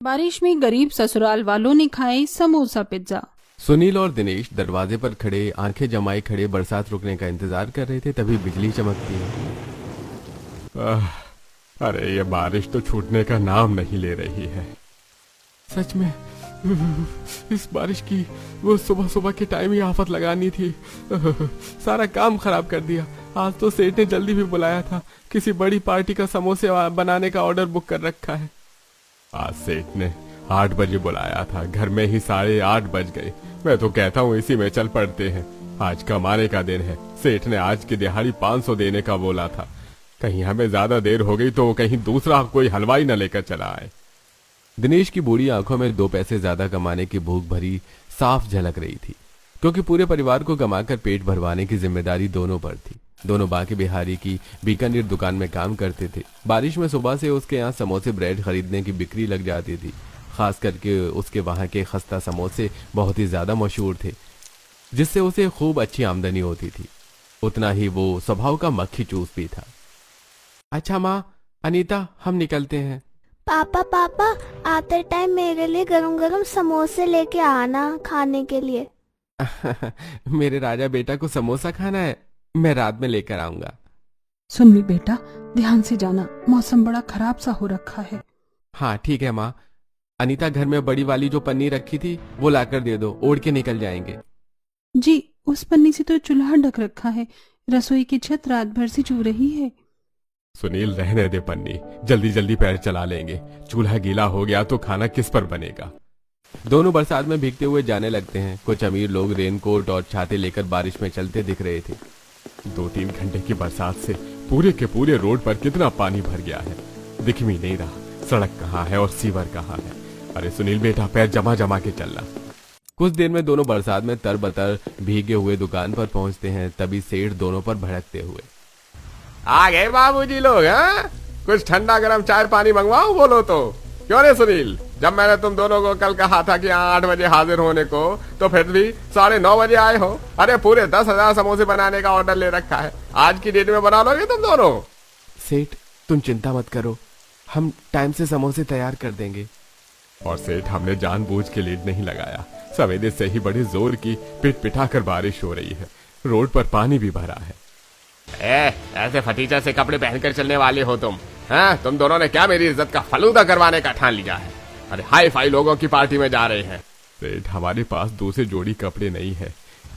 बारिश में गरीब ससुराल वालों ने खाए समोसा पिज्जा। सुनील और दिनेश दरवाजे पर खड़े आंखें जमाए खड़े बरसात रुकने का इंतजार कर रहे थे। तभी बिजली चमकती है। अरे ये बारिश तो छूटने का नाम नहीं ले रही है। सच में इस बारिश की वो सुबह सुबह के टाइम ही आफत लगानी थी। सारा काम खराब कर दिया। आज तो सेठ ने जल्दी भी बुलाया था। किसी बड़ी पार्टी का समोसे बनाने का ऑर्डर बुक कर रखा है। आज सेठ ने 8 बजे बुलाया था। घर में ही 8:30 बज गए। मैं तो कहता हूँ इसी में चल पड़ते हैं। आज कमाने का दिन है। सेठ ने आज की दिहाड़ी 500 देने का बोला था। कहीं हमें ज्यादा देर हो गई तो कहीं दूसरा कोई हलवाई न लेकर चला आए। दिनेश की बूढ़ी आंखों में 2 पैसे ज्यादा कमाने की भूख भरी साफ झलक रही थी, क्योंकि पूरे परिवार को कमाकर पेट भरवाने की जिम्मेदारी दोनों पर थी। दोनों बाकी बिहारी की बीकानेर दुकान में काम करते थे। बारिश में सुबह से उसके यहाँ समोसे ब्रेड खरीदने की बिक्री लग जाती थी। खास करके उसके वहां के खस्ता समोसे बहुत ही ज्यादा मशहूर थे, जिससे उसे खूब अच्छी आमदनी होती थी। उतना ही वो स्वभाव का मक्खी चूस भी था। अच्छा माँ, अनीता, हम निकलते हैं। पापा पापा, आते टाइम मेरे लिए गरम गरम समोसे लेके आना खाने के लिए। मेरे राजा बेटा को समोसा खाना है। मैं रात में लेकर आऊंगा। सुन बेटा, ध्यान से जाना, मौसम बड़ा खराब सा हो रखा है। हाँ ठीक है माँ। अनीता, घर में बड़ी वाली जो पन्नी रखी थी वो लाकर दे दो, ओढ़ के निकल जाएंगे। जी, उस पन्नी से तो चूल्हा ढक रखा है। रसोई की छत रात भर से चू रही है। सुनील, रहने दे पन्नी, जल्दी जल्दी पैर चला लेंगे। चूल्हा गीला हो गया तो खाना किस पर बनेगा। दोनों बरसात में भीगते हुए जाने लगते हैं। कुछ अमीर लोग रेनकोट और छाते लेकर बारिश में चलते दिख रहे थे। 2-3 घंटे की बरसात से पूरे के पूरे रोड पर कितना पानी भर गया है, दिख भी नहीं रहा। सड़क कहाँ है और सीवर कहाँ है। अरे सुनील बेटा, पैर जमा जमा के चलना। कुछ देर में दोनों बरसात में तरबतर भीगे हुए दुकान पर पहुंचते हैं। तभी सेठ दोनों पर भड़कते हुए, आ गए बाबूजी लोग। हाँ, कुछ ठंडा गरम चाय पानी मंगवाओ बोलो तो। क्यों रे सुनील, जब मैंने तुम दोनों को कल कहा था कि 8 बजे हाजिर होने को, तो फिर भी 9:30 बजे आए हो। अरे पूरे 10,000 समोसे बनाने का ऑर्डर ले रखा है। आज की डेट में बना लोगे तुम दोनों? सेठ, तुम चिंता मत करो, हम टाइम से समोसे तैयार कर देंगे। और सेठ, हमने जानबूझ के लेट नहीं लगाया। सवेरे से ही बड़ी जोर की पिट पिटाकर बारिश हो रही है। रोड पर पानी भी भरा है। ऐसे फटीचा से कपड़े पहनकर चलने वाले हो तुम? हाँ, तुम दोनों ने क्या मेरी इज्जत का फलूदा करवाने का ठान लिया है? अरे हाई फाई लोगों की पार्टी में जा रहे हैं। सेठ, हमारे पास दूसरे जोड़ी कपड़े नहीं है।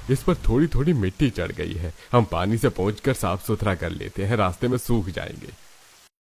इस पर थोड़ी थोड़ी मिट्टी चढ़ गई है। हम पानी से पहुंचकर साफ सुथरा कर लेते हैं, रास्ते में सूख जाएंगे।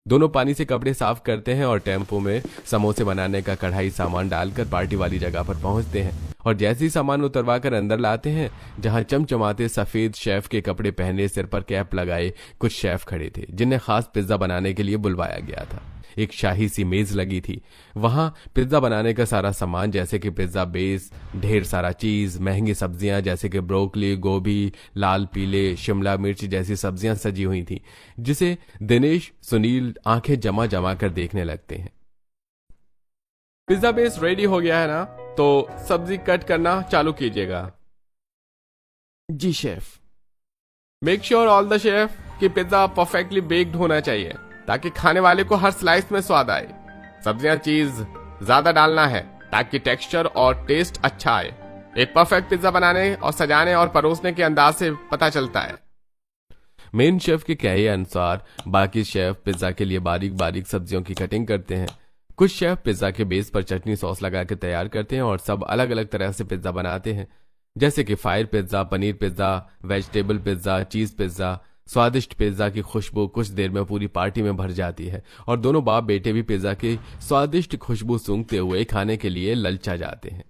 दोनों पानी से कपड़े साफ करते हैं और टेम्पो में समोसे बनाने का कढ़ाई सामान डालकर पार्टी वाली जगह पर पहुंचते हैं। और जैसे ही सामान उतरवा कर अंदर लाते हैं, जहां चमचमाते सफेद शेफ के कपड़े पहने, सिर पर कैप लगाए कुछ शेफ खड़े थे, जिन्हें खास पिज्जा बनाने के लिए बुलवाया गया था। एक शाही सी मेज लगी थी। वहां पिज्जा बनाने का सारा सामान, जैसे कि पिज्जा बेस, ढेर सारा चीज, महंगी सब्जियां जैसे कि ब्रोकली, गोभी, लाल पीले शिमला मिर्च जैसी सब्जियां सजी हुई थी, जिसे दिनेश सुनील आंखें जमा जमा कर देखने लगते हैं। पिज्जा बेस रेडी हो गया है ना, तो सब्जी कट करना चालू कीजिएगा। जी chef. Make sure all the chef कि पिज्जा परफेक्टली बेक्ड होना चाहिए, ताकि खाने वाले को हर स्लाइस में स्वाद आए। सब्जियां चीज ज्यादा डालना है ताकि टेक्सचर और टेस्ट अच्छा आए। एक परफेक्ट पिज्जा बनाने और सजाने और परोसने के अंदाज से पता चलता है। मेन शेफ के कहे अनुसार बाकी शेफ पिज्जा के लिए बारीक बारीक सब्जियों की कटिंग करते हैं। कुछ शेफ पिज्जा के बेस पर चटनी सॉस लगा के तैयार करते हैं और सब अलग अलग तरह से पिज्जा बनाते हैं, जैसे कि fire pizza, paneer pizza, vegetable pizza, चीज पिज्जा। स्वादिष्ट पिज्जा की खुशबू कुछ देर में पूरी पार्टी में भर जाती है और दोनों बाप बेटे भी पिज्जा की स्वादिष्ट खुशबू सूंघते हुए खाने के लिए ललचा जाते हैं।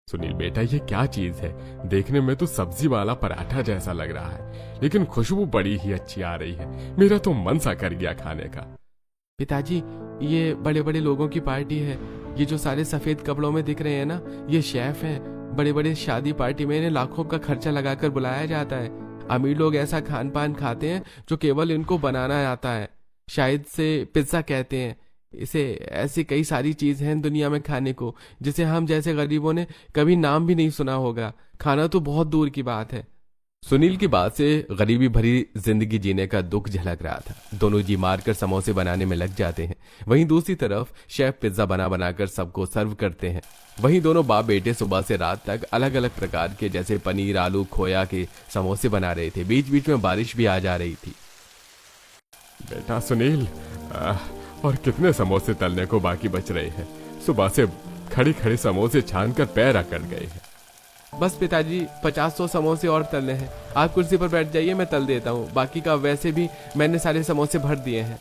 सुनील बेटा, ये क्या चीज है? देखने में तो सब्जी वाला पराठा जैसा लग रहा है, लेकिन खुशबू बड़ी ही अच्छी आ रही है। मेरा तो मन सा कर गया खाने का। पिताजी, ये बड़े बड़े लोगों की पार्टी है। ये जो सारे सफेद कपड़ों में दिख रहे हैं ना, ये शेफ हैं। बड़े बड़े शादी पार्टी में इन्हें लाखों का खर्चा लगाकर बुलाया जाता है। अमीर लोग ऐसा खान पान खाते हैं जो केवल इनको बनाना आता है। शायद से पिज्जा कहते हैं इसे। ऐसी कई सारी चीज हैं दुनिया में खाने को, जिसे हम जैसे गरीबों ने कभी नाम भी नहीं सुना होगा। खाना तो बहुत दूर की बात है। सुनील की बात से गरीबी भरी जिंदगी जीने का दुख झलक रहा था। दोनों जी मारकर समोसे बनाने में लग जाते हैं। वहीं दूसरी तरफ शेफ पिज्जा बना बनाकर सबको सर्व करते हैं। वहीं दोनों बाप बेटे सुबह से रात तक अलग अलग प्रकार के जैसे पनीर, आलू, खोया के समोसे बना रहे थे। बीच बीच में बारिश भी आ जा रही थी। बेटा सुनील, और कितने समोसे तलने को बाकी बच रहे हैं? सुबह से खड़ी खड़ी समोसे छान कर पैर अकड़ गए हैं। बस पिताजी 50-100 समोसे और तलने हैं। आप कुर्सी पर बैठ जाइए, मैं तल देता हूँ। बाकी का वैसे भी मैंने सारे समोसे भर दिए हैं।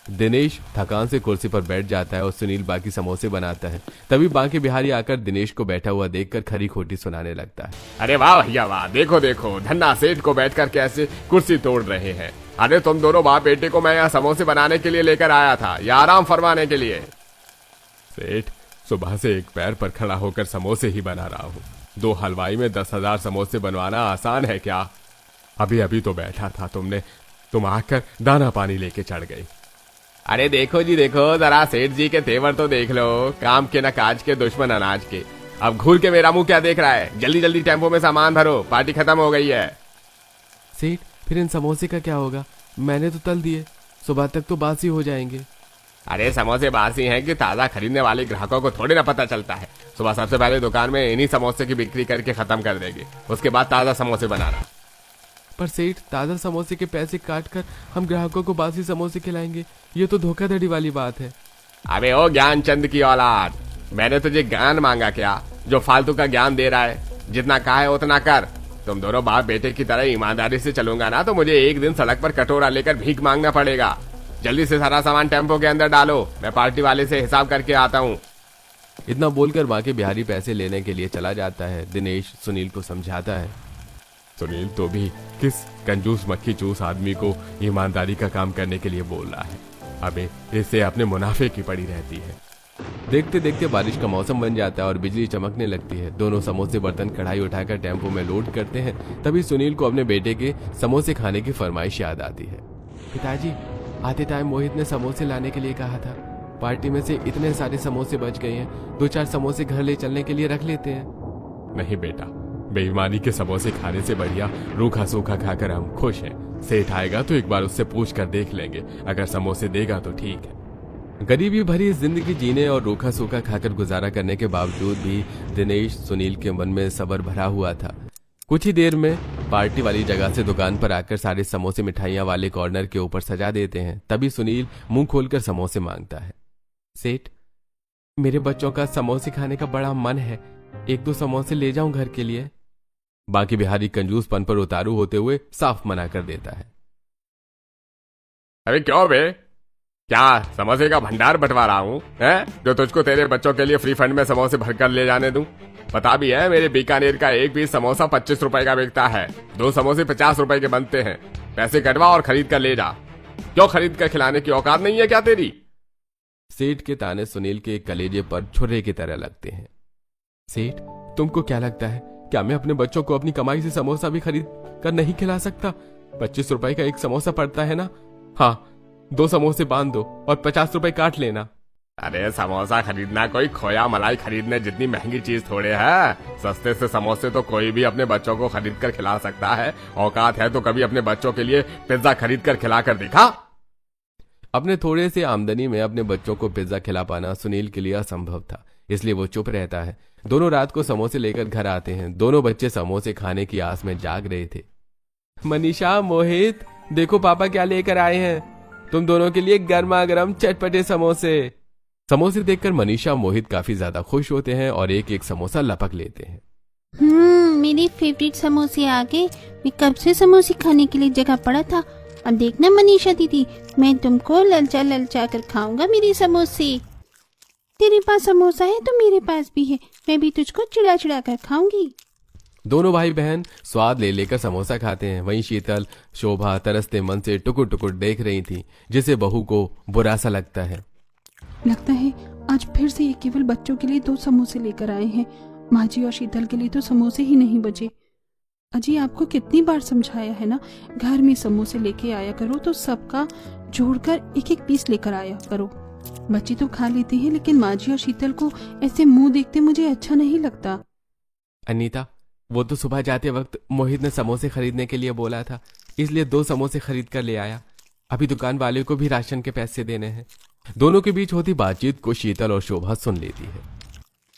दिनेश थकान से कुर्सी पर बैठ जाता है और सुनील बाकी समोसे बनाता है। तभी बांके बिहारी आकर दिनेश को बैठा हुआ देखकर खरी खोटी सुनाने लगता है। अरे वाह भैया वाह, देखो देखो धन्ना सेठ को बैठकर कैसे कुर्सी तोड़ रहे हैं। अरे तुम दोनों बाप बेटे को मैं यहाँ समोसे बनाने के लिए लेकर आया था या आराम फरमाने के लिए? सेठ, सुबह से एक पैर पर खड़ा होकर समोसे ही बना रहा हूँ। 2 हलवाई में 10,000 समोसे बनवाना आसान है क्या? अभी अभी तो बैठा था, तुम आकर दाना पानी लेके चढ़ गई। अरे देखो जी देखो, जरा सेठ जी के तेवर तो देख लो। काम के न काज के, दुश्मन अनाज के। अब घूर के मेरा मुंह क्या देख रहा है? जल्दी जल्दी टेम्पो में सामान भरो, पार्टी खत्म हो गई है। सेठ, फिर इन समोसे का क्या होगा? मैंने तो तल दिए, सुबह तक तो बासी हो जाएंगे। अरे समोसे बासी हैं कि ताजा खरीदने वाले ग्राहकों को थोड़ी ना पता चलता है। सुबह सबसे पहले दुकान में इन्हीं समोसे की बिक्री करके खत्म कर देंगे, उसके बाद ताजा समोसे बनाना। पर सेठ, ताजा समोसे के पैसे काट कर हम ग्राहकों को बासी समोसे खिलाएंगे, ये तो धोखाधड़ी वाली बात है। अबे ओ ज्ञानचंद की औलाद, मैंने तुझे ज्ञान मांगा क्या जो फालतू का ज्ञान दे रहा है? जितना कहा है उतना कर। तुम दोनों बाप बेटे की तरह ईमानदारी से चलूंगा ना तो मुझे एक दिन सड़क पर कटोरा लेकर भीख मांगना पड़ेगा। जल्दी से सारा सामान टेम्पो के अंदर डालो, मैं पार्टी वाले से हिसाब करके आता हूँ। इतना बोलकर बांके बिहारी पैसे लेने के लिए चला जाता है। दिनेश सुनील को समझाता है। सुनील तो भी किस कंजूस मक्खी चूस आदमी को ईमानदारी का काम करने के लिए बोल रहा है? अबे इससे अपने मुनाफे की पड़ी रहती है। देखते देखते बारिश का मौसम बन जाता है और बिजली चमकने लगती है। दोनों समोसे बर्तन कढ़ाई उठाकर टेम्पो में लोड करते हैं। तभी सुनील को अपने बेटे के समोसे खाने की फरमाइश याद आती है। पिताजी, आते टाइम मोहित ने समोसे लाने के लिए कहा था। पार्टी में से इतने सारे समोसे बच गए हैं, 2-4 समोसे घर ले चलने के लिए रख लेते हैं। नहीं बेटा, बेईमानी के समोसे खाने से बढ़िया रूखा सूखा खाकर हम खुश हैं। सेठ आएगा तो एक बार उससे पूछ कर देख लेंगे, अगर समोसे देगा तो ठीक है। गरीबी भरी जिंदगी जीने और रूखा सूखा खाकर गुजारा करने के बावजूद भी दिनेश सुनील के मन में सब्र भरा हुआ था। कुछ ही देर में पार्टी वाली जगह से दुकान पर आकर सारे समोसे मिठाइयां वाले कॉर्नर के ऊपर सजा देते हैं। तभी सुनील मुंह खोलकर समोसे मांगता है। सेठ, मेरे बच्चों का समोसे खाने का बड़ा मन है, 1-2 समोसे ले जाऊं घर के लिए। बाकी बिहारी कंजूसपन पर उतारू होते हुए साफ मना कर देता है। अरे क्यों बे, क्या समोसे का भंडार बंटवा रहा हूँ जो तुझको तेरे बच्चों के लिए फ्री फंड में समोसे भरकर ले जाने दूं? पता भी है मेरे बीकानेर का एक पीस समोसा 25 रुपए का बिकता है। 2 समोसे 50 रुपए के बनते हैं। पैसे कटवा और खरीद कर ले जा। क्यों खरीद कर खिलाने की औकात नहीं है क्या तेरी? सेठ के ताने सुनील के कलेजे पर छुरे की तरह लगते हैं। सेठ, तुमको क्या लगता है, क्या मैं अपने बच्चों को अपनी कमाई से समोसा भी खरीद कर नहीं खिला सकता? 25 रुपए का एक समोसा पड़ता है ना। हाँ, 2 समोसे बांध दो और 50 रुपए काट लेना। अरे समोसा खरीदना कोई खोया मलाई खरीदने जितनी महंगी चीज थोड़े है। सस्ते से समोसे तो कोई भी अपने बच्चों को खरीद कर खिला सकता है। औकात है तो कभी अपने बच्चों के लिए पिज्जा खरीद कर खिला कर देखा? अपने थोड़े से आमदनी में अपने बच्चों को पिज्जा खिला पाना सुनील के लिए असंभव था, इसलिए वो चुप रहता है। दोनों रात को समोसे लेकर घर आते हैं। दोनों बच्चे समोसे खाने की आस में जाग रहे थे। मनीषा, मोहित, देखो पापा क्या लेकर आए हैं, तुम दोनों के लिए गर्मा गर्म चटपटे समोसे। समोसे देखकर मनीषा मोहित काफी ज्यादा खुश होते हैं और एक एक समोसा लपक लेते हैं। मेरे फेवरेट समोसे आ गए। मैं कब से समोसे खाने के लिए जगह पड़ा था। अब देखना मनीषा दीदी, मैं तुमको ललचा ललचा कर खाऊंगा मेरे समोसे। तेरे पास समोसा है तो मेरे पास भी है, मैं भी तुझको चिड़ा चिड़ा कर खाऊंगी। दोनों भाई बहन स्वाद ले लेकर समोसा खाते हैं। वहीं शीतल, शोभा तरसते मन से टुकुर टुकुर देख रही थी, जिसे बहू को बुरा सा लगता है। लगता है आज फिर से ये केवल बच्चों के लिए 2 समोसे लेकर आए हैं। माँ जी और शीतल के लिए तो समोसे ही नहीं बचे। अजी, आपको कितनी बार समझाया है ना, घर में समोसे लेके आया करो तो सबका जोड़कर एक एक पीस लेकर आया करो। बच्चे तो खा लेते हैं, लेकिन माँ जी और शीतल को ऐसे मुंह देखते मुझे अच्छा नहीं लगता। अनीता, वो तो सुबह जाते वक्त मोहित ने समोसे खरीदने के लिए बोला था, इसलिए 2 समोसे खरीद कर ले आया। अभी दुकान वाले को भी राशन के पैसे देने हैं। दोनों के बीच होती बातचीत को शीतल और शोभा सुन लेती है।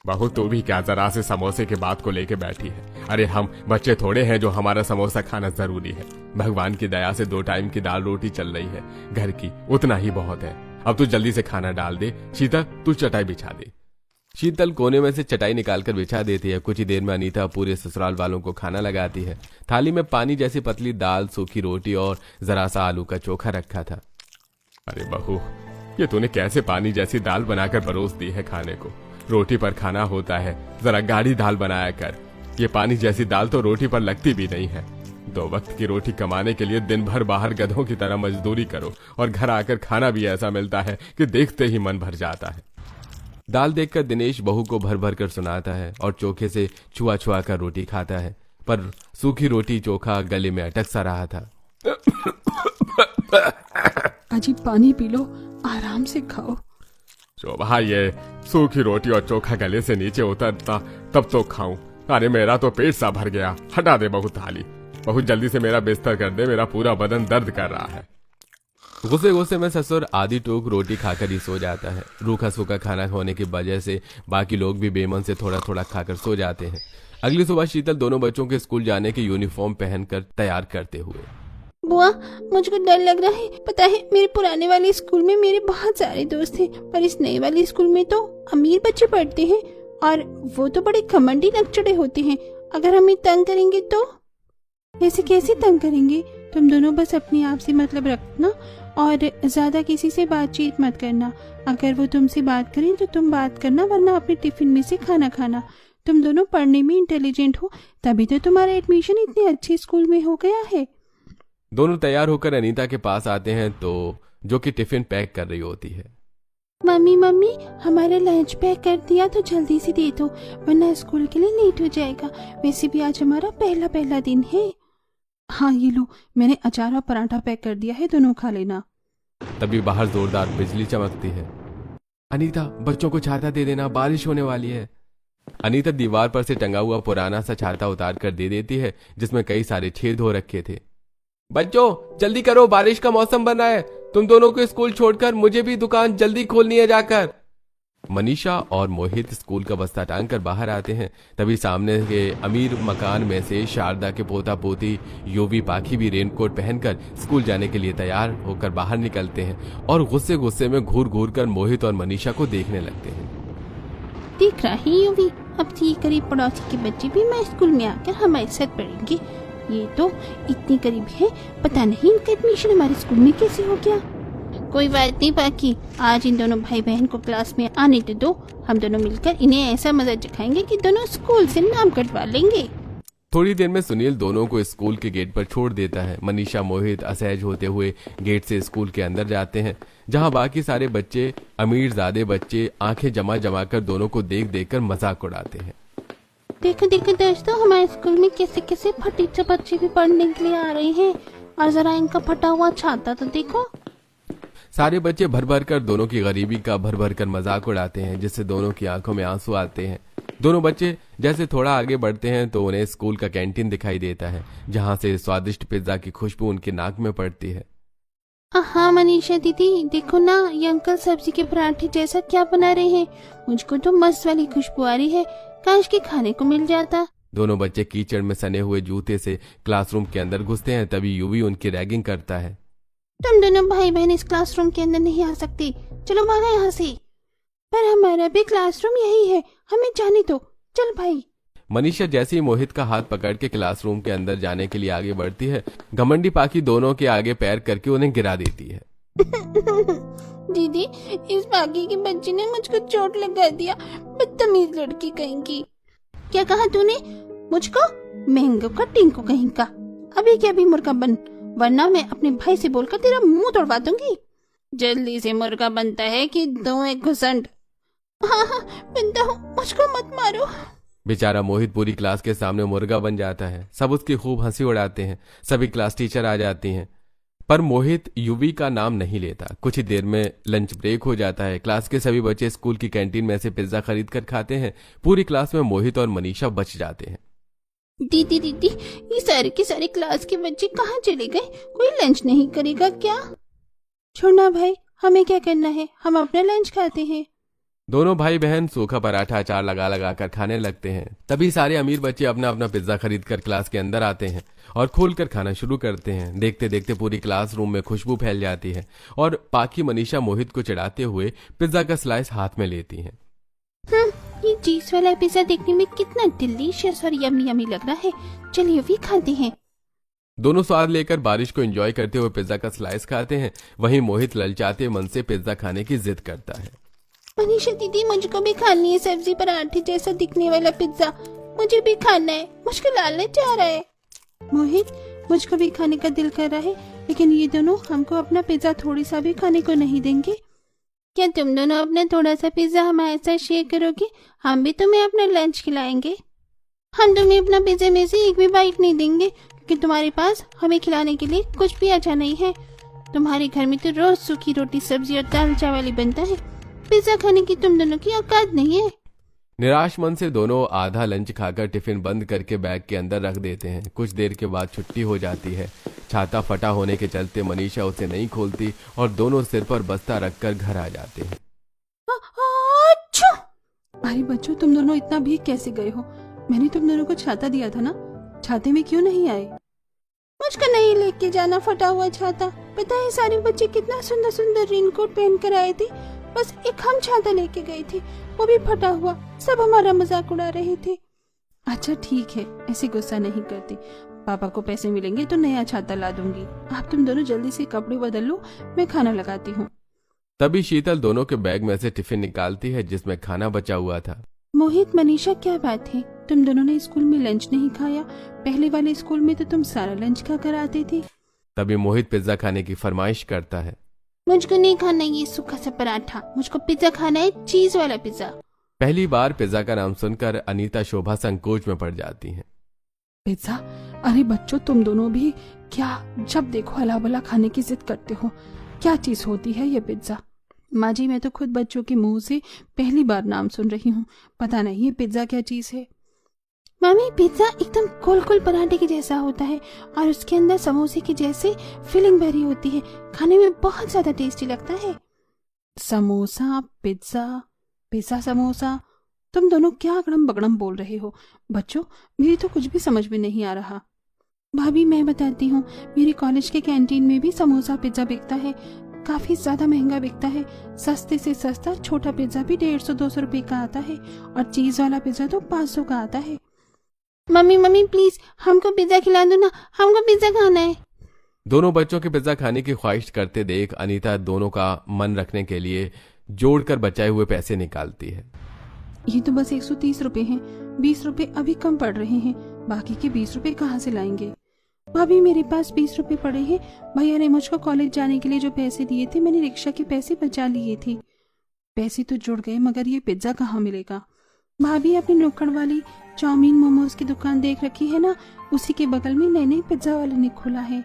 बहू तू भी क्या जरा से समोसे के बात को लेके बैठी है? अरे हम बच्चे थोड़े हैं जो हमारा समोसा खाना जरूरी है। भगवान की दया से 2 टाइम की दाल रोटी चल रही है घर की, उतना ही बहुत है। अब तू जल्दी से खाना डाल दे। शीतल तू चटाई बिछा दे। शीतल कोने में से चटाई निकालकर बिछा देती है। कुछ ही देर में अनीता पूरे ससुराल वालों को खाना लगाती है। थाली में पानी जैसी पतली दाल, सूखी रोटी और जरा सा आलू का चोखा रखा था। अरे बहू, ये तूने कैसे पानी जैसी दाल बनाकर परोस दी है खाने को? रोटी पर खाना होता है, जरा गाढ़ी दाल बनाया कर। ये पानी जैसी दाल तो रोटी पर लगती भी नहीं है। 2 वक्त की रोटी कमाने के लिए दिन भर बाहर गधों की तरह मजदूरी करो और घर आकर खाना भी ऐसा मिलता है कि देखते ही मन भर जाता है। दाल देखकर दिनेश बहू को भर भर कर सुनाता है और चोखे से छुआ छुआ कर रोटी खाता है, पर सूखी रोटी चोखा गले में अटक सा रहा था। अजी पानी पी लो, आराम से खाओ। शोभा, ये सूखी रोटी और चोखा गले से नीचे उतरता तब तो खाऊं। अरे मेरा तो पेट सा भर गया। हटा दे बहू थाली। बहुत जल्दी से मेरा बिस्तर कर दे, मेरा पूरा बदन दर्द कर रहा है। गुस्से गुस्से में ससुर आधी टोक रोटी खाकर ही सो जाता है। रूखा सूखा खाना होने की वजह से बाकी लोग भी बेमन से थोड़ा थोड़ा खाकर सो जाते हैं। अगली सुबह शीतल दोनों बच्चों के स्कूल जाने की यूनिफॉर्म पहनकर तैयार करते हुए। बुआ, मुझको डर लग रहा है। पता है, मेरे पुराने वाले स्कूल में मेरे बहुत सारे दोस्त हैं, पर इस नए वाले स्कूल में तो अमीर बच्चे पढ़ते हैं और वो तो बड़े घमंडी नकचड़े होते हैं। अगर हमें तंग करेंगे तो? ऐसे कैसे तंग करेंगे? तुम दोनों बस अपने आप से मतलब रखना और ज्यादा किसी से बातचीत मत करना। अगर वो तुमसे बात करें तो तुम बात करना, वरना अपने टिफिन में से खाना खाना। तुम दोनों पढ़ने में इंटेलिजेंट हो, तभी तो तुम्हारा एडमिशन इतने अच्छे स्कूल में हो गया है। दोनों तैयार होकर अनीता के पास आते हैं तो जो कि टिफिन पैक कर रही होती है। मम्मी मम्मी, हमारा लंच पैक कर दिया तो जल्दी से दे दो, वरना स्कूल के लिए लेट हो जाएगा। वैसे भी आज हमारा पहला दिन है। हाँ ये लो, मैंने अचार और पराठा पैक कर दिया है, दोनों खा लेना। तभी बाहर जोरदार बिजली चमकती है। अनीता, बच्चों को छाता दे देना, बारिश होने वाली है। अनीता दीवार पर से टंगा हुआ पुराना सा छाता उतार कर दे देती है, जिसमें कई सारे छेद हो रखे थे। बच्चों जल्दी करो, बारिश का मौसम बन रहा है। तुम दोनों को स्कूल छोड़कर मुझे भी दुकान जल्दी खोलनी है जाकर। मनीषा और मोहित स्कूल का बस्ता टांग कर बाहर आते हैं। तभी सामने के अमीर मकान में से शारदा के पोता पोती योवी पाखी भी रेनकोट पहनकर स्कूल जाने के लिए तैयार होकर बाहर निकलते हैं और गुस्से गुस्से में घूर घूर कर मोहित और मनीषा को देखने लगते हैं। दिख रहा है योवी, अब ये करीब पड़ोसी के बच्चे भी मैं स्कूल में आकर हमारे साथ पढ़ेंगे। ये तो इतनी करीब है, पता नहीं इनका एडमिशन हमारे स्कूल में कैसे हो गया। कोई बात नहीं बाकी, आज इन दोनों भाई बहन को क्लास में आने तो दो। हम दोनों मिलकर इन्हें ऐसा मजा चखाएंगे कि दोनों स्कूल से नाम कटवा लेंगे। थोड़ी देर में सुनील दोनों को स्कूल के गेट पर छोड़ देता है। मनीषा मोहित असहज होते हुए गेट से स्कूल के अंदर जाते हैं, जहां बाकी सारे बच्चे, अमीरजादे बच्चे, आंखें जमा जमा कर दोनों को देख देख कर मजाक उड़ाते हैं। देखो देखो दोस्तों, हमारे स्कूल में कैसे कैसे फटीचे बच्चे भी पढ़ने के लिए आ रहे हैं, और जरा इनका फटा हुआ छाता तो देखो। सारे बच्चे भर भर कर दोनों की गरीबी का भर भर कर मजाक उड़ाते हैं, जिससे दोनों की आंखों में आंसू आते हैं। दोनों बच्चे जैसे थोड़ा आगे बढ़ते हैं तो उन्हें स्कूल का कैंटीन दिखाई देता है, जहां से स्वादिष्ट पिज्जा की खुशबू उनके नाक में पड़ती है। हाँ मनीषा दीदी, देखो ना, ये अंकल सब्जी के पराठे जैसा क्या बना रहे हैं। मुझको तो मस्त वाली खुशबू आ रही है, काश के खाने को मिल जाता। दोनों बच्चे कीचड़ में सने हुए जूते से क्लासरूम के अंदर घुसते हैं। तभी यूवी उनकी रैगिंग करता है। तुम दोनों भाई बहन इस क्लासरूम के अंदर नहीं आ सकते, चलो भागा यहाँ से। पर हमारा भी क्लासरूम यही है, हमें जाने दो, चल भाई। मनीषा जैसे ही मोहित का हाथ पकड़ के क्लासरूम के अंदर जाने के लिए आगे बढ़ती है, घमंडी पाखी दोनों के आगे पैर करके उन्हें गिरा देती है। दीदी, इस बागी के बच्चे ने मुझको चोट लगा दिया, बदतमीज लड़की कहीं की। क्या कहा तूने? मुझको? महंगो का टिंको कहीं का। अभी क्या भी मुर्गा बन, वरना मैं अपने भाई से बोलकर तेरा मुंह तोड़वा दूंगी। जल्दी से मुर्गा बनता है कि दो एक घुसंड। हाँ बनता हूँ, मुझको मत मारो। बेचारा मोहित पूरी क्लास के सामने मुर्गा बन जाता है। सब उसकी खूब हंसी उड़ाते हैं। सभी क्लास टीचर आ जाती हैं, पर मोहित यूवी का नाम नहीं लेता। कुछ ही देर में लंच ब्रेक हो जाता है। क्लास के सभी बच्चे स्कूल की कैंटीन में से पिज्जा खरीद कर खाते हैं। पूरी क्लास में मोहित और मनीषा बच जाते हैं। दीदी दीदी, ये सारे के सारे क्लास के बच्चे कहाँ चले गए? कोई लंच नहीं करेगा क्या? छोड़ना भाई, हमें क्या करना है, हम अपना लंच खाते हैं। दोनों भाई बहन सूखा पराठा अचार लगा लगा कर खाने लगते हैं। तभी सारे अमीर बच्चे अपना अपना पिज्जा खरीद कर क्लास के अंदर आते हैं और खोल कर खाना शुरू करते हैं। देखते देखते पूरी क्लासरूम में खुशबू फैल जाती है और पाकी मनीषा मोहित को चिढ़ाते हुए पिज्जा का स्लाइस हाथ में लेती हैं। ये चीज वाला पिज्जा देखने में कितना डिलीशियस और यमी यमी लग रहा है, चलिए भी खाते हैं। दोनों स्वाद लेकर बारिश को एंजॉय करते हुए पिज्जा का स्लाइस खाते हैं। वहीं मोहित ललचाते मन से पिज्जा खाने की जिद करता है। मनीषा दीदी, मुझको भी खानी है सब्जी पराठे जैसा दिखने वाला पिज्जा, मुझे भी खाना है, मुझको लालच आ रहा है। मोहित, मुझको भी खाने का दिल कर रहा है, लेकिन ये दोनों हमको अपना पिज्जा थोड़ी सा भी खाने को नहीं देंगे। क्या तुम दोनों अपना थोड़ा सा पिज्जा हमारे साथ शेयर करोगे? हम भी तुम्हें अपना लंच खिलाएंगे। हम तुम्हें अपना पिज्जा में से एक भी बाइट नहीं देंगे, क्योंकि तुम्हारे पास हमें खिलाने के लिए कुछ भी अच्छा नहीं है। तुम्हारे घर में तो रोज सूखी रोटी सब्जी और दाल चावल ही बनता है, पिज्जा खाने की तुम दोनों की औकात नहीं है। निराश मन से दोनों आधा लंच खाकर टिफिन बंद करके बैग के अंदर रख देते हैं। कुछ देर के बाद छुट्टी हो जाती है। छाता फटा होने के चलते मनीषा उसे नहीं खोलती और दोनों सिर पर बस्ता रखकर घर आ जाते हैं। अरे बच्चों, तुम दोनों इतना भीग कैसे गए हो? मैंने तुम दोनों को छाता दिया था ना, छाते में क्यों नहीं आए? मुझको नहीं लेके जाना फटा हुआ छाता। पता है सारे बच्चे कितना सुंदर सुंदर रेनकोट पहन कर आए थे, बस एक हम छाता लेके गए थे, वो भी फटा हुआ। सब हमारा मजाक उड़ा रहे थे। अच्छा ठीक है, ऐसे गुस्सा नहीं करती। पापा को पैसे मिलेंगे तो नया छाता ला दूंगी। आप तुम दोनों जल्दी से कपड़े बदल लो, मैं खाना लगाती हूँ। तभी शीतल दोनों के बैग में से टिफिन निकालती है जिसमें खाना बचा हुआ था। मोहित, मनीषा, क्या बात है? तुम दोनों ने स्कूल में लंच नहीं खाया? पहले वाले स्कूल में तो तुम सारा लंच खा कर आते थे। तभी मोहित पिज्जा खाने की फरमाइश करता है। मुझको नहीं खाना ये सूखा सा पराठा, मुझको पिज्जा खाना है, चीज वाला पिज्जा। पहली बार पिज्जा का नाम सुनकर अनीता शोभा संकोच में पड़ जाती हैं। पिज्जा? अरे बच्चों, तुम दोनों भी क्या जब देखो हला भला खाने की जिद करते हो। क्या चीज होती है ये पिज्जा? माँ जी, मैं तो खुद बच्चों के मुंह से पहली बार नाम सुन रही हूँ। पता नहीं ये पिज्जा क्या चीज है। मम्मी, पिज्जा एकदम गोल गोल पराठे के जैसा होता है और उसके अंदर समोसे की जैसे फिलिंग भरी होती है, खाने में बहुत ज्यादा टेस्टी लगता है। समोसा, पिज्जा, पिज्जा समोसा, तुम दोनों क्या अगड़म बगड़म बोल रहे हो? बच्चों, मेरी तो कुछ भी समझ में नहीं आ रहा। भाभी, मैं बताती हूँ, मेरे कॉलेज के कैंटीन में भी समोसा पिज्जा बिकता है, काफी ज्यादा महंगा बिकता है। सस्ते से सस्ता छोटा पिज्जा भी 150-200 रुपए का आता है और चीज वाला पिज्जा तो 500 का आता है। मम्मी मम्मी प्लीज हमको पिज्जा खिला दो ना, हमको पिज्जा खाना है। दोनों बच्चों के पिज्जा खाने की ख्वाहिश करते देख अनीता दोनों का मन रखने के लिए जोड़कर बचाए हुए पैसे निकालती है। ये तो बस 130 रुपए हैं, 20 रुपए अभी कम पड़ रहे हैं, बाकी के 20 रुपए कहाँ से लाएंगे? भाभी, मेरे पास 20 रुपए पड़े हैं। भैया ने मुझको कॉलेज जाने के लिए जो पैसे दिए थे, मैंने रिक्शा के पैसे बचा लिए थे। पैसे तो जुड़ गए, मगर ये पिज्जा कहाँ मिलेगा? भाभी, अपनी नुक्कड़ वाली चाउमीन मोमोज की दुकान देख रखी है ना, उसी के बगल में नए नए पिज्जा वाले ने खोला है।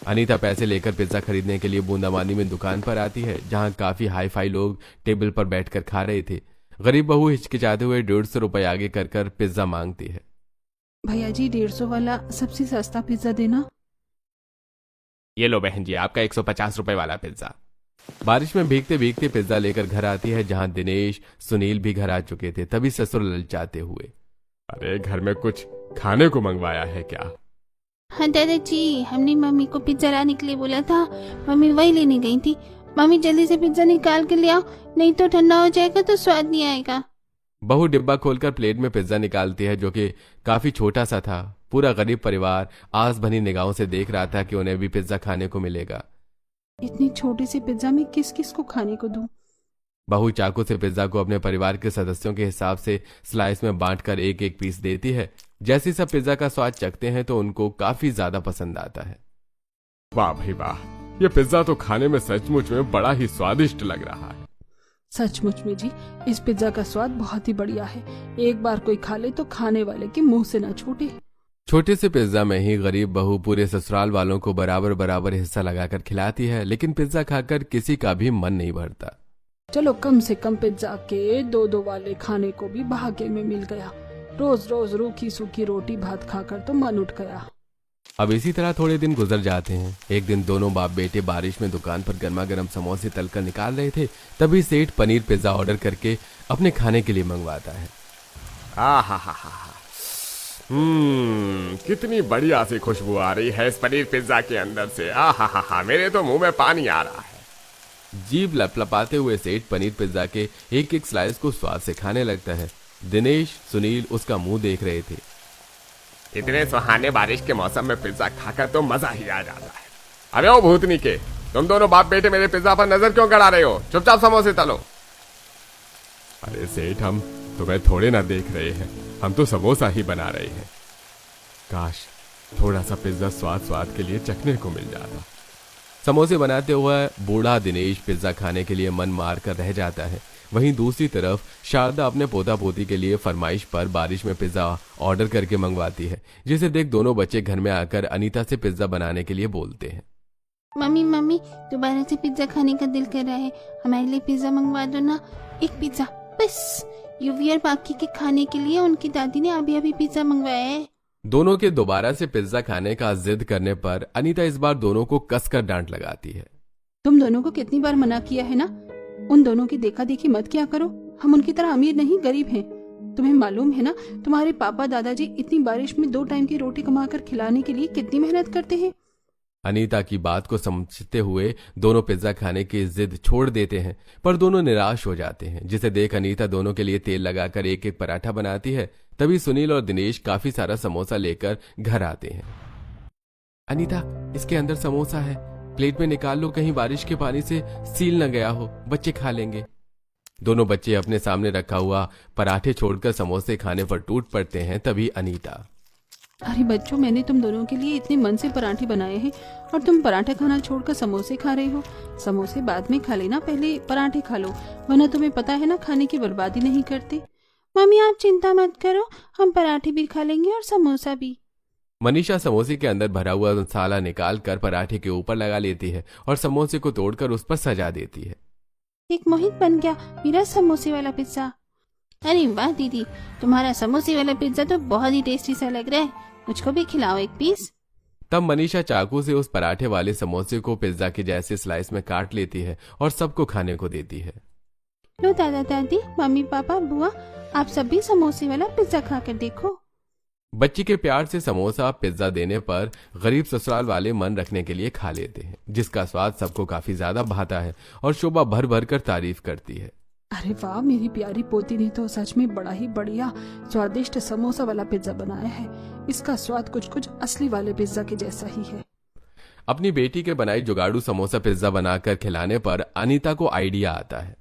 अनीता पैसे लेकर पिज्जा खरीदने के लिए बूंदाबांदी में दुकान पर आती है, जहां काफी हाई फाई लोग टेबल पर बैठकर खा रहे थे। गरीब बहू हिचकिचाते हुए 150 रुपए आगे कर पिज्जा मांगती है। भैया जी, 150 वाला सबसे सस्ता पिज्जा देना। ये लो बहन जी, आपका 150 रुपए वाला पिज्जा। बारिश में भीगते भीगते पिज्जा लेकर घर आती है, जहां दिनेश सुनील भी घर आ चुके थे। तभी ससुर ललचाते हुए, अरे घर में कुछ खाने को मंगवाया है क्या? हाँ दादाजी, हमने मम्मी को पिज्जा लाने के लिए बोला था, मम्मी वही लेने गई थी। मम्मी जल्दी से पिज्जा निकाल के ले आओ, नहीं तो ठंडा हो जाएगा तो स्वाद नहीं आएगा। बहू डिब्बा खोलकर प्लेट में पिज्जा निकालती है, जो कि काफी छोटा सा था। पूरा गरीब परिवार आस भरी निगाहों से देख रहा था कि उन्हें भी पिज्जा खाने को मिलेगा। इतने छोटे से पिज्जा में किस किस को खाने को दूं? बहू चाकू से पिज्जा को अपने परिवार के सदस्यों के हिसाब से स्लाइस में बांटकर एक एक पीस देती है। जैसे सब पिज्जा का स्वाद चखते हैं तो उनको काफी ज्यादा पसंद आता है। वाह भाई वाह, ये पिज्जा तो खाने में सचमुच में बड़ा ही स्वादिष्ट लग रहा है। सचमुच में जी, इस पिज्जा का स्वाद बहुत ही बढ़िया है। एक बार कोई खा ले तो खाने वाले के मुंह से ना छूटे। छोटे से पिज्जा में ही गरीब बहू पूरे ससुराल वालों को बराबर बराबर हिस्सा लगाकर खिलाती है, लेकिन पिज्जा खाकर किसी का भी मन नहीं भरता। चलो, कम से कम पिज्जा के 2-2 वाले खाने को भी भाग्य में मिल गया। रोज रोज रूखी सूखी रोटी भात खाकर तो मन उठ गया। अब इसी तरह थोड़े दिन गुजर जाते हैं। एक दिन दोनों बाप बेटे बारिश में दुकान पर गर्मा गर्म समोसे तलकर निकाल रहे थे, तभी सेठ पनीर पिज्जा ऑर्डर करके अपने खाने के लिए मंगवाता है। कितनी बढ़िया सी खुशबू आ रही है इस पनीर पिज्जा के अंदर से। मेरे तो मुंह में पानी आ रहा है। जीभ लपलपाते हुए सेठ पनीर पिज्जा के एक एक स्लाइस को स्वाद से खाने लगता है। दिनेश, सुनील उसका मुंह देख रहे थे। इतने सुहाने बारिश के मौसम में पिज्जा खाकर तो मजा ही आ जाता है। अबे ओ भूतनी के, तुम दोनों बाप बेटे मेरे पिज्जा पर नजर क्यों गड़ा रहे हो? चुपचाप समोसे तलो। अरे सेठ, हम तुम्हें थोड़े ना देख रहे हैं, हम तो समोसा ही बना रहे हैं। काश थोड़ा सा पिज्जा स्वाद के लिए चखने को मिल जाता। समोसे बनाते हुए बूढ़ा दिनेश पिज्जा खाने के लिए मन मार कर रह जाता है। वहीं दूसरी तरफ शारदा अपने पोता पोती के लिए फरमाइश पर बारिश में पिज्जा ऑर्डर करके मंगवाती है, जिसे देख दोनों बच्चे घर में आकर अनीता से पिज्जा बनाने के लिए बोलते हैं। मम्मी मम्मी, दोबारा से पिज्जा खाने का दिल कर रहा है, हमारे लिए पिज्जा मंगवा दो ना, एक पिज्जा बस। युवी और बाकी के खाने के लिए उनकी दादी ने अभी अभी पिज्जा मंगवाया है। दोनों के दोबारा से पिज्जा खाने का जिद करने पर अनीता इस बार दोनों को कसकर डांट लगाती है। तुम दोनों को कितनी बार मना किया है ना, उन दोनों की देखा देखी मत किया करो। हम उनकी तरह अमीर नहीं, गरीब हैं। तुम्हें मालूम है ना, तुम्हारे पापा दादाजी इतनी बारिश में 2 टाइम की रोटी कमाकर खिलाने के लिए कितनी मेहनत करते हैं। अनीता की बात को समझते हुए दोनों पिज्जा खाने की जिद छोड़ देते हैं, पर दोनों निराश हो जाते हैं, जिसे देख अनीता दोनों के लिए तेल लगाकर एक एक पराठा बनाती है। तभी सुनील और दिनेश काफी सारा समोसा लेकर घर आते हैं। अनीता, इसके अंदर समोसा है, प्लेट में निकाल लो, कहीं बारिश के पानी से सील न गया हो, बच्चे खा लेंगे। दोनों बच्चे अपने सामने रखा हुआ पराठे छोड़कर समोसे खाने पर टूट पड़ते हैं। तभी अनीता, अरे बच्चों, मैंने तुम दोनों के लिए इतने मन से पराठे बनाए हैं और तुम पराठा खाना छोड़कर समोसे खा रहे हो। समोसे बाद में खा लेना, पहले पराठे खा लो, वरना तुम्हें पता है ना, खाने की बर्बादी नहीं करते। मम्मी आप चिंता मत करो, हम पराठे भी खा लेंगे और समोसा भी। मनीषा समोसे के अंदर भरा हुआ मसाला निकाल कर पराठे के ऊपर लगा लेती है और समोसे को तोड़कर उस पर सजा देती है। एक मोहित बन गया मेरा समोसे वाला पिज्जा। अरे वाह दीदी, तुम्हारा समोसे वाला पिज्जा तो बहुत ही टेस्टी सा लग रहा है, मुझको भी खिलाओ एक पीस। तब मनीषा चाकू से उस पराठे वाले समोसे को पिज्जा के जैसे स्लाइस में काट लेती है और सबको खाने को देती है। लो दादा दादी, मम्मी पापा बुआ, आप सब भी समोसे वाला पिज्जा खाकर देखो। बच्ची के प्यार से समोसा पिज्जा देने पर गरीब ससुराल वाले मन रखने के लिए खा लेते हैं, जिसका स्वाद सबको काफी ज्यादा भाता है और शोभा भर भर कर तारीफ करती है। अरे वाह, मेरी प्यारी पोती ने तो सच में बड़ा ही बढ़िया स्वादिष्ट समोसा वाला पिज्जा बनाया है। इसका स्वाद कुछ कुछ असली वाले पिज्जा के जैसा ही है। अपनी बेटी के बनाई जुगाड़ू समोसा पिज्जा बनाकर खिलाने पर अनीता को आइडिया आता है।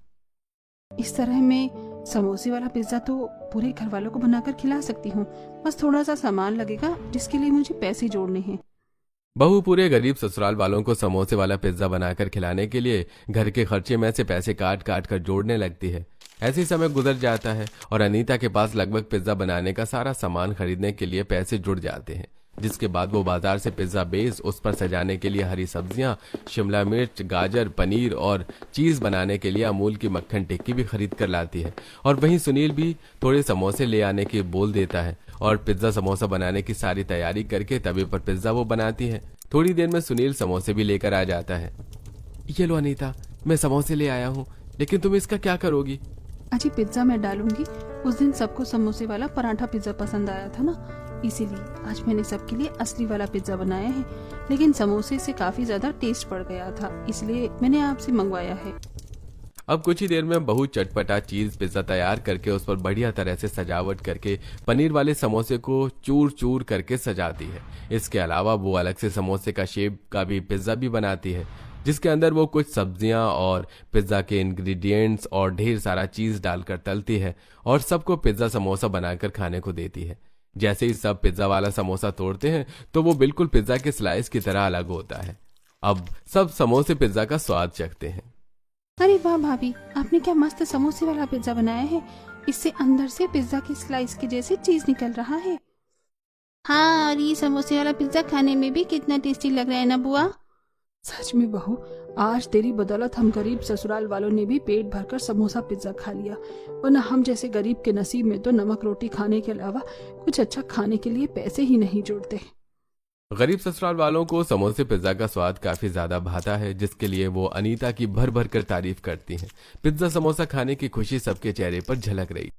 इस तरह मैं समोसे वाला पिज्जा तो पूरे घर वालों को बनाकर खिला सकती हूँ, बस थोड़ा सा सामान लगेगा जिसके लिए मुझे पैसे जोड़ने हैं। बहू पूरे गरीब ससुराल वालों को समोसे वाला पिज्जा बनाकर खिलाने के लिए घर के खर्चे में से पैसे काट काट कर जोड़ने लगती है। ऐसे समय गुजर जाता है और अनीता के पास लगभग पिज्जा बनाने का सारा सामान खरीदने के लिए पैसे जुड़ जाते हैं, जिसके बाद वो बाजार से पिज्जा बेस, उस पर सजाने के लिए हरी सब्जियां, शिमला मिर्च, गाजर, पनीर और चीज बनाने के लिए अमूल की मक्खन टिक्की भी खरीद कर लाती है। और वहीं सुनील भी थोड़े समोसे ले आने की बोल देता है और पिज्जा समोसा बनाने की सारी तैयारी करके तवे पर पिज्जा वो बनाती है। थोड़ी देर में सुनील समोसे भी लेकर आ जाता है। ये लो अनीता, मैं समोसे ले आया हूँ, लेकिन तुम इसका क्या करोगी? अजी पिज्जा मैं डालूंगी। उस दिन सबको समोसे वाला पराठा पिज्जा पसंद आया था ना, इसीलिए आज मैंने सबके लिए असली वाला पिज्जा बनाया है। लेकिन समोसे से काफी ज्यादा टेस्ट पड़ गया था, इसलिए मैंने आपसे मंगवाया है। अब कुछ ही देर में बहू चटपटा चीज पिज्जा तैयार करके उस पर बढ़िया तरह से सजावट करके पनीर वाले समोसे को चूर चूर करके सजाती है। इसके अलावा वो अलग से समोसे का शेप का भी पिज्जा भी बनाती है, जिसके अंदर वो कुछ सब्जियां और पिज्जा के इंग्रेडिएंट्स और ढेर सारा चीज डालकर तलती है और सबको पिज्जा समोसा बनाकर खाने को देती है। जैसे ही सब पिज्जा वाला समोसा तोड़ते हैं तो वो बिल्कुल पिज्जा के स्लाइस की तरह अलग होता है। अब सब समोसे पिज्जा का स्वाद चखते हैं। अरे वाह भाभी, आपने क्या मस्त समोसे वाला पिज्जा बनाया है। इससे अंदर से पिज्जा की स्लाइस के जैसे चीज निकल रहा है। हाँ, और ये समोसे वाला पिज्जा खाने में भी कितना टेस्टी लग रहा है ना बुआ। सच में बहू, आज तेरी बदौलत हम गरीब ससुराल वालों ने भी पेट भरकर समोसा पिज्जा खा लिया, वरना हम जैसे गरीब के नसीब में तो नमक रोटी खाने के अलावा कुछ अच्छा खाने के लिए पैसे ही नहीं जुड़ते। गरीब ससुराल वालों को समोसे पिज्जा का स्वाद काफी ज्यादा भाता है, जिसके लिए वो अनीता की भर भर कर तारीफ करती हैं। पिज्जा समोसा खाने की खुशी सबके चेहरे पर झलक रही।